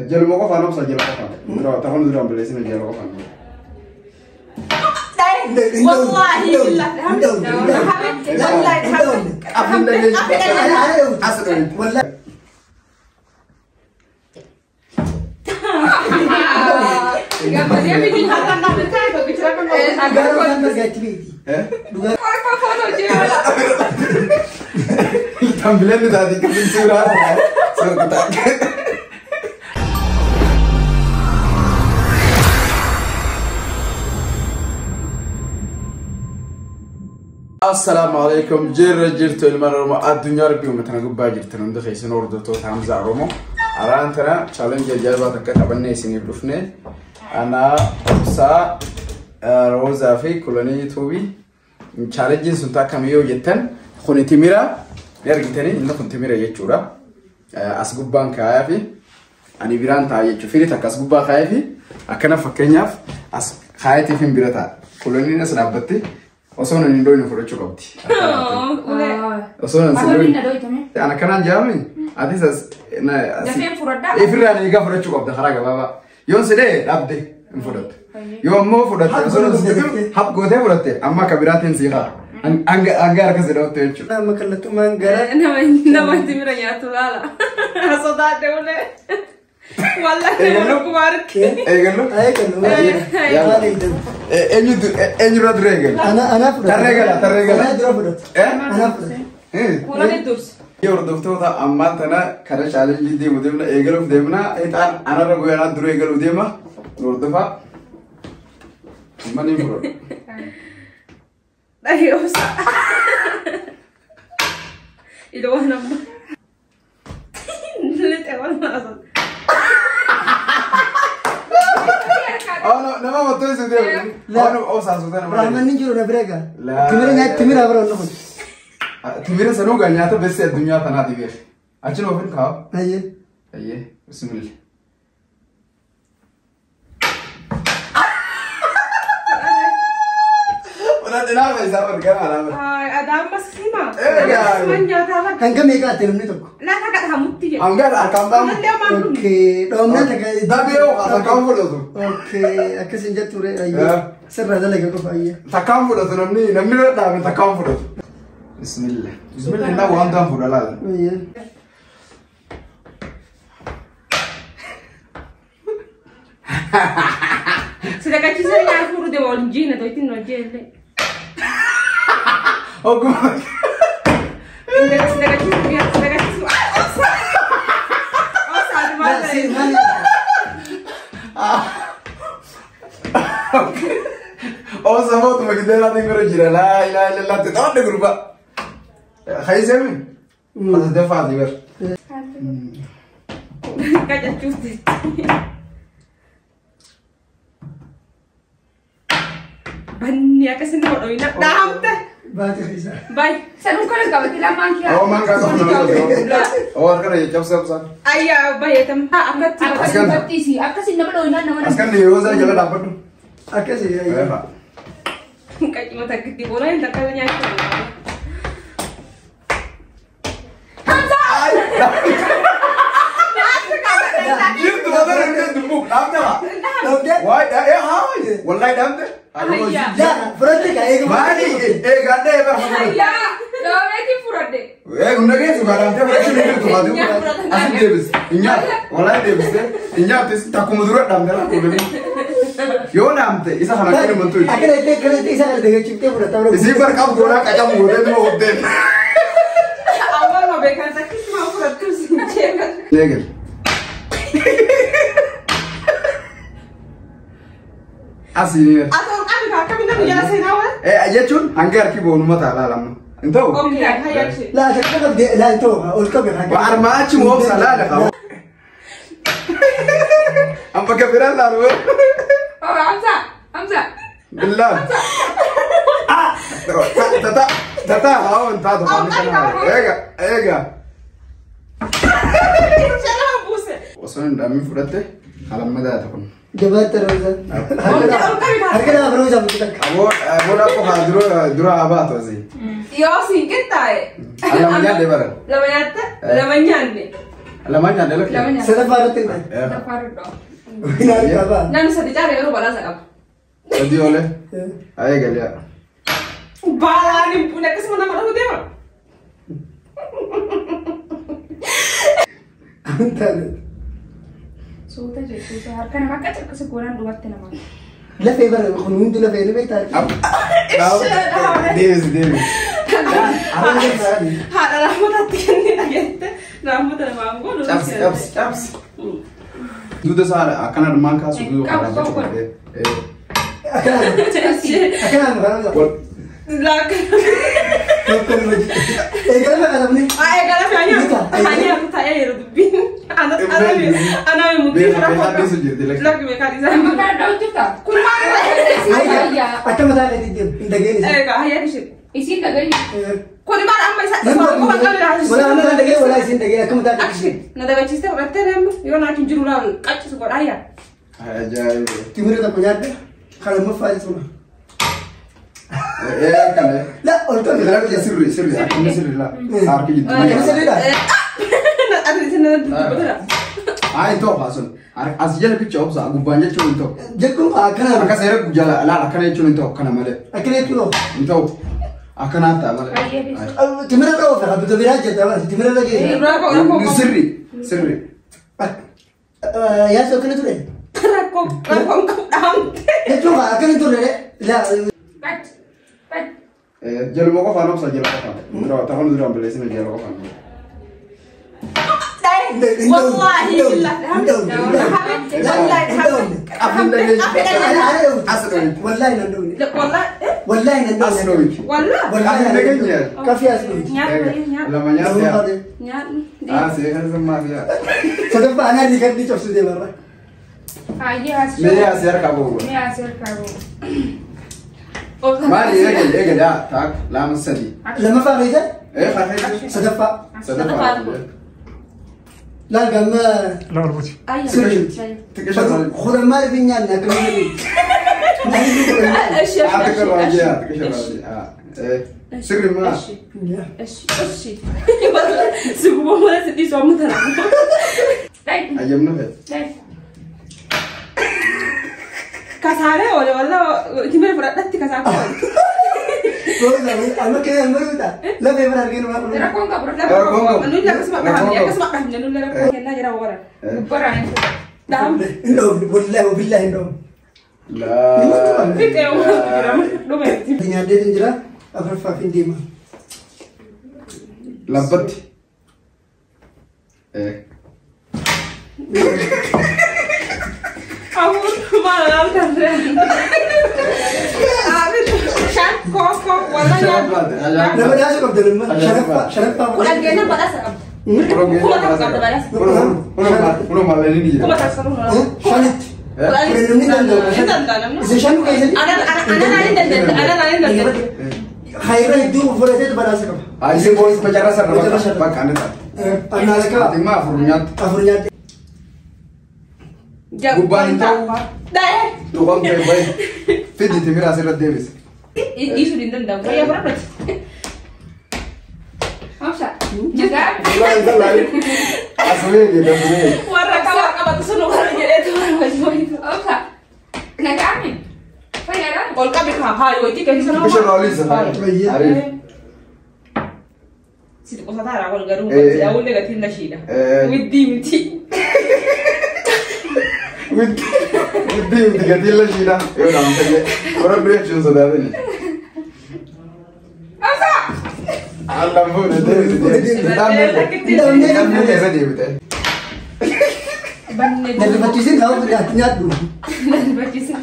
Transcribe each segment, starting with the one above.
جل ما قفنا بس جل قفنا درا تهون درا بلسنا جل قفنا والله بالله والله السلام عليكم جرت المرة الدنيا ربي ومتنقب باجرت ندخل سنور دكتور حمزة رومو أرانتنا challenge جالبا تكتبني سني بروفني أنا سا روزا في كلني توبي challenge سنتا كميو جتن خوني تميرا يرجعتني إنه خون تميرا يجورا أسقوب بان كايفي أنا بيران تاي يجفيري تكاسقوب بان كايفي أكنا فكرنياف أس خايتي في بيرتا كلني ناس نبتي وصلنا ندوي نفرج قبتي. وصلنا ندوي. أنا كنا جامين. أديس نا. دفين فردا. إفرا نيجا فرج قبض خلاص بابا. يوم سيد أبدي نفرد. يوم مو فرد. وصلنا سيد. هب قدام فرد. أما كبيراتين سيها. أنجار كسر أوتيتشو. ما كلتو ما أنجار. نما تمرة يا تولا. هصدق دولة. والله أنا كبارك. أني رد رجل. أنا ترجل. أنا دربت. أنا ولا ندرس. يورد دكتور ده أما تنا كرش على الجدي وديمنا إيجلو وديمنا إنت أنا رجوع أنا درو إيجلو وديما يورد فا ما نيمرو. أيوة. إذا وانا لا تقول ما أصلا. أنا ما بتوي سوديا. لا أنا أوسع سوديا. رحمن نيجي نبريكا. لا. تمرة أبرو نقول. تمرة سنو غنيا تا بس الدنيا تنا تبير. أجل وفين كاو. أيه. أيه بسم الله. ولا تنام إذا برجع أنا. أدام بس سيما. هنكم يقعد تلمني تبكو. لا تقعد هموتي. أنقل أركام دام. أوكي. دومنا تقعد. دابيو أركام فلوسو. أوكي. أكسين جت توري أيه. سر هذا لقى كوف أيه. تكام فلوسو نمني لا دام تكام فلوسو. بسم الله. بسم الله نا وان دام فلوسو لا. أيه. Sedangkan kisah yang aku udah wanjin atau itu nojel. Oh gue. Sedangkan kisah. Oh satu mana? Oh sama tuh bagi dia nanti gue jira lah, ilah tuh tahu deh grup. Kayak siapa? Pas dia faham ber. Kayak cuti. Banyak kesini mau doina. Dah deh. Baca kisah. Baik. Saya nunggu kalau tidak mangkir. Oh mangga kau. Oh kan ya jauh jauh. Ayah baik tempat angkat. Askan sih. Aku sih nama doina nama. Askan di Yosa jalan dapat tuh. Akasih ya. Kayak cuma tak di bola yang tak kalanya. Gitu ada yang dulu, namanya apa? Wah, ya apa? Wallahi namanya. Ayo, Ya, berarti kayak mari, gande apa? Ya, lo itu purade. Guna ke suka namanya berarti ini tuh madu. Asli debis, inya, wallahi debis deh. Inya tis takut mudurat namanya aku demi. Yo namanya, isa hana kiri mentu. Akhirnya itu kalau itu saya dengar cipta udah tahu. Isi berkam guna kacang muda itu hotel. Awal mau bekan sakit mau purat terus cewek. Negel. Asli. Atau kami nak menjelaskan awal? Aja cun, angker kibo numah taala lamu. Entau? Oke, hayat sih. لا تكتب لا انتو الكبر حاجه وارما cuma mau salah dah kau. Apa keberan lalu? Oh, Hamza. Billah. Tata, kau entah tu. Ega. Jangan buset. Wasan dami furate, halam mada tu pun. جبت روزا هركنا بروزا بتك Abo nak kau dura apa tu sih? Yo sih kita. Alamnya de barat. Lamanya nih. لما نجي لك سدفارة تنتهي وين هذا نحن ستجاري يروح ولا سقف ودي ولا أي قال يا بالاني بنا كسمنا ما نقول ديما أنت صوته جي صوته هركنا ما كتر كسكونا دوبتنا ما لا في بره خنون دول في اللي بيتار ديفيس هذا رحمة تكني نجت رحمة أنا ما أقول أبس دودا صار أكنا رمان كاسو دودا كنا أكلام غرام لا إيه كلام غرامني hanya aku tanya ya lebih anak mungkin lagi mereka di sana Maka ada juga. Kurang ya. أكلام هذا اللي تدير إنت جالس hanya di sini Isi tak gani. kau di mana amai saya kau makan di ولا أنا لا دقيقة ولا إنت جالس أكلام هذا action nada baca istilah berarti rem yo nak tunjuk lalu kacu sebuah ayat أجاي تمر ده بنياد خلنا ما فايز ولا إيه كله لا قلت لك لا يا سري أكمل سري لا أركي جد ada di sana betul هاي توب حسن أسجل بيتش أوبس أقول بانجا شو أنتو جكم أكلام أنا كسر جلا لا أكنا شو أنتو كنا ماله أكلام كيلو أنتو أكنا تا ماله تمر ده وفر أبو تبيراج جدا تمر ده كذي سري يا سو كنا تقول rakong dam itu akan itu لا Pat. Pat. جل موقع فانو سجل موقع درا تهون درا بلسنا جل موقع فانو والله بالله والله ندوني والله والله ندوني أسلوي والله والله نجني كافي أسلوي لما نيا سيهان زمان يا صدق أنا اللي كنت شوف سيدي مرة Ayah hasil. مية أسير كابو Ini hasil kamu. ما لي يجي لا تاك لا مسدي لما فاقيته إيه خايف صدق صدق لا قام لا ربوتي تكشف خذ المال في نيانا كمان أعتقد راجع تكشف سري ما ايش سبوا ولا سدي سوم ترى أيامنا هاد كساره ولا تمر فرات كساره أنا كده مريضة لا بيبرر كده ما Tera kau enggak pernah. menurut aku semak paham menurut aku kena jera orang Berang. dam إنه بالله وبالله إنه لا fit ya lu merti Dunia dia tinjau apa fakin dia mah لبت aku malam kan shan kok wala ya nama dia suka dari mana syarat apa udah gena pada sakam Uno malah ini kuma tak seru syarat melindungi tanda session kayak ini ada lain khairan itu boleh itu pada sakam Aja boleh bicara sama pak anda tak anak leka Fatima furnyat afurnya Guban tahu dah tukang baik Fidi timir asirat Davis isu dendam ya berapa Apa? Juga. Itu lain asli gitu warna kawan kawan tu sunu warna jadi itu Apa? Nak kami. Saya ada. kalau kami kahar itu kan sana Bisa rolis Arif situ kau sadar awal garu masih awal lega tinda shida with dimti With tiga tila Cina ya udah makanya orang reaction sudah ada nih Apa? Allah pun Davis Davis kayak dia betul dari batisin kau punya dulu bagisin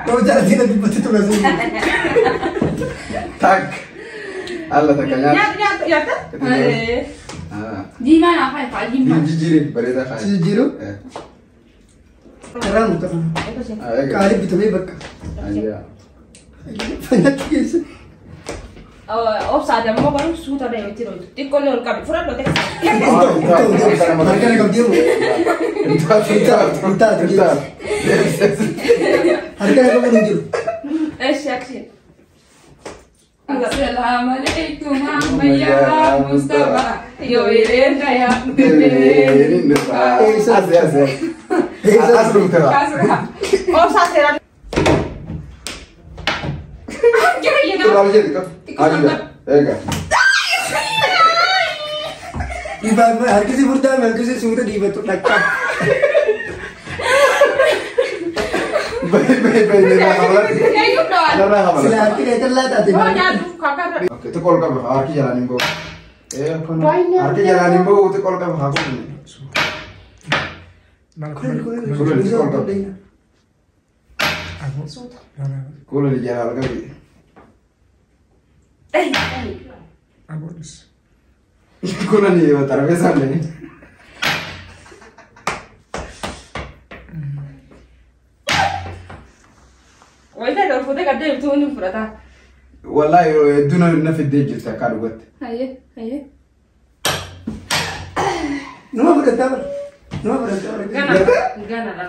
kau jadi tidak dibaca tu langsung tak Allah tak kaya ya kan Di mana apa? Pak di mana? Jijik berita kaya Jijik? Kerang tu kali itu bebek Iya banyak kisah oh saja mau baru sudah ada yang tiru di kolor kami furan lo teks mereka nak dia entah harga apa pun jujur siap السلام عليكم يا مصطفى يويلين يا Harkisi pertama, harkisi sudah dibentuk nakal. Baik. Sila harki kaitan lah tadi. Oke, itu kalau kamu harki jalanin bu. Harki jalanin bu, itu kalau kamu aku ini. Kulo di jalan kali. Kulo nih, taruh besan nih. والله دون نفد ديجي تكارو قلت هيا Nama berapa? Gana lah,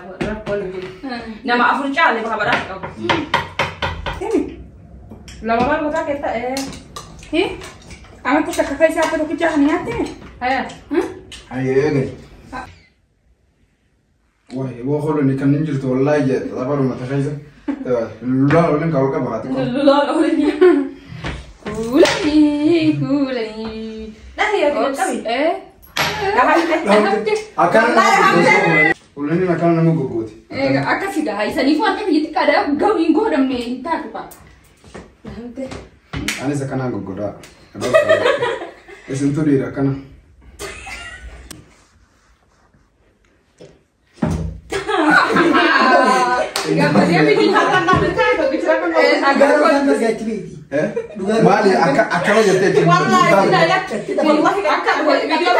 nama aku cari apa kau? Lama malu tak kita Aku tak kakak siapa tu kerja ni hati? Ayo ni. Wah, gua kalau ni kan ninjur tu Allah je, tak perlu mata saya. Lulah orang kau kan bahati kau. Lulah orangnya. Kulai. Dah ya kami. Akan ulan ni makan nama gugut. Akan sih dah. Isa ni pun akan jadi kada gawin godam ni tak apa. Ani sekarang gugut dah. Esentu dia kan. Dia bikin hatan tak betul tu bicara kan. Agar orang kerja cili. Mali akan jadi. Wallahi tidak ya. Wallahi akan video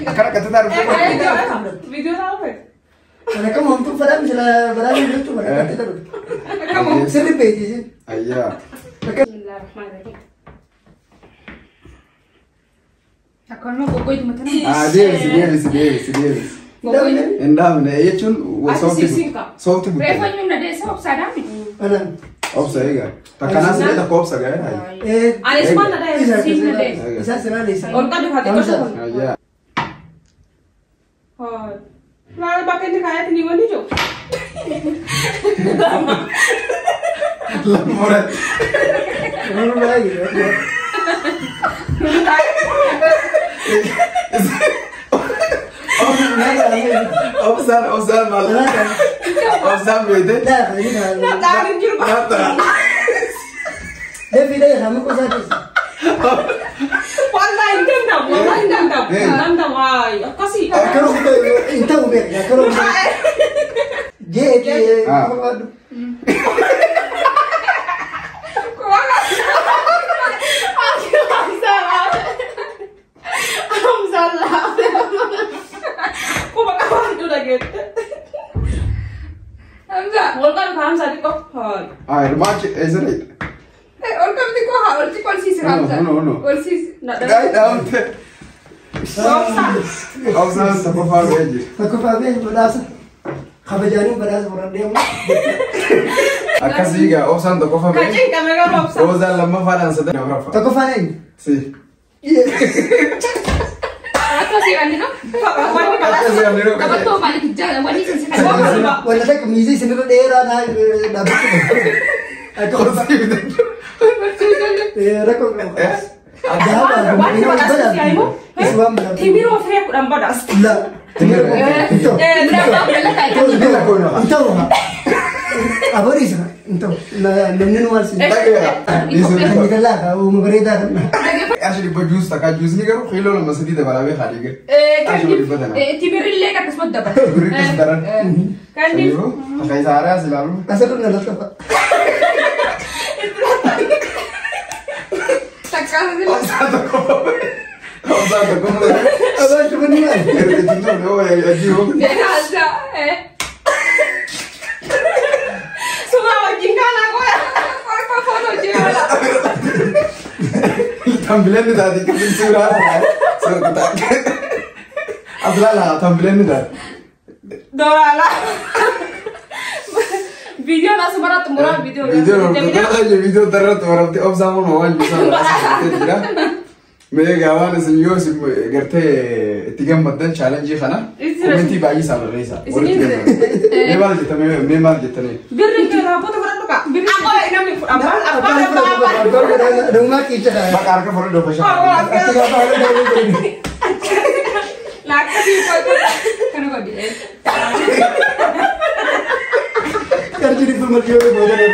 Akan kata taruh. Video apa? Mereka mau tu pada misalnya berani itu mereka tidak. Kamu sering pergi sih. Ayah. Bismillahirrahmanirrahim. Aku mau gogo itu macam ni. Dia. Endam ni, ia cun sauti bukan. Reva ni nak desa opsada ni. Mana? Opsa ya. Tak kanan sih, tak opsa kan? Alis mana dah? Sini ada. Bisa senang desa. Orang kan hati kosong. Ayah. Oh, lalu pakai ni kaya tini wani jo. Laporan. Mana lagi? Opsa malah. Opsa beda. Dah, ini dah. Dah juru. Dia video yang kamu kau sahaja. Wallahi ndam. Ndam wai. Kasih. Kalau kita itu ubah ya kalau. Jadi. Rumah Israel. Orang kami tu kau orang tu konsis Hamza. No. Konsis. Guys, down. Opsa tak apa aja. Aku pakai berasa. Khabajani berasa orang dia. Akasih ga opsa tak apa. Kacing kamera opsa. Opsa lama fadan sedang berapa? Tak kau panen. Si. Atau si Andi no? Apa tu balik kerja? Wani sih sekarang. Wala tak kemisi sendiri daerah na dapat. Aku Rekor. Ada apa? Ini apa? Islam berapa? Timir mau saya kurang padas. Tidak. Timir. Itu. Itu. Apa ni sih? Itu. Nenek masih. Ini lah. Kau mengerita. Asli bajus tak jus ni kan? Kilo lama sedih dah balawe hari ke? Asli berdana. Timir le kat semua dapat. Beri kesedaran. Kan ni. Pakai Zara selalu. Asal kau nggak tahu. Opsa tak apa. Apa cuma ni kan? Itu no ajiu. Ada. Semua jingkan aku ya. Kau foto je. Tampilan ni tadi kan surah. So kita. Abla lah tampilan ni dah. Dorala. فيديو ناس مرات مرات فيديو فيديو درت وربتي أبزامون هو اللي مي جوان سنيوس قرتي تيجي مدن challenge خنا كومنتي باقي سال رئيسا مي مال جتني مي مال جتني بري كده أبو تقول لك بري أنا من أبا rumah kita ما كارك فرد دو بشر لا كانوا قاعدين kerja di rumah dia boleh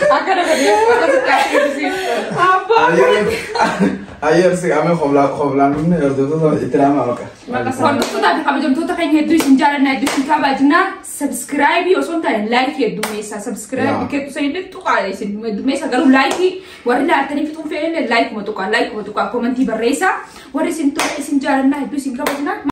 أكيد أكيد apa ayer sih kami khoblan ini harus itu lama apa Kalau tu tak kami jom tu tak kayaknya itu sinjaran na itu sih kabar jena subscribe yo sonta like ya dumesa subscribe ke tu saya itu kali sih dumesa garu like wari la tani fitum fele like mo tu ka comment barresa wari sinto sinjaran na itu sih kabar jena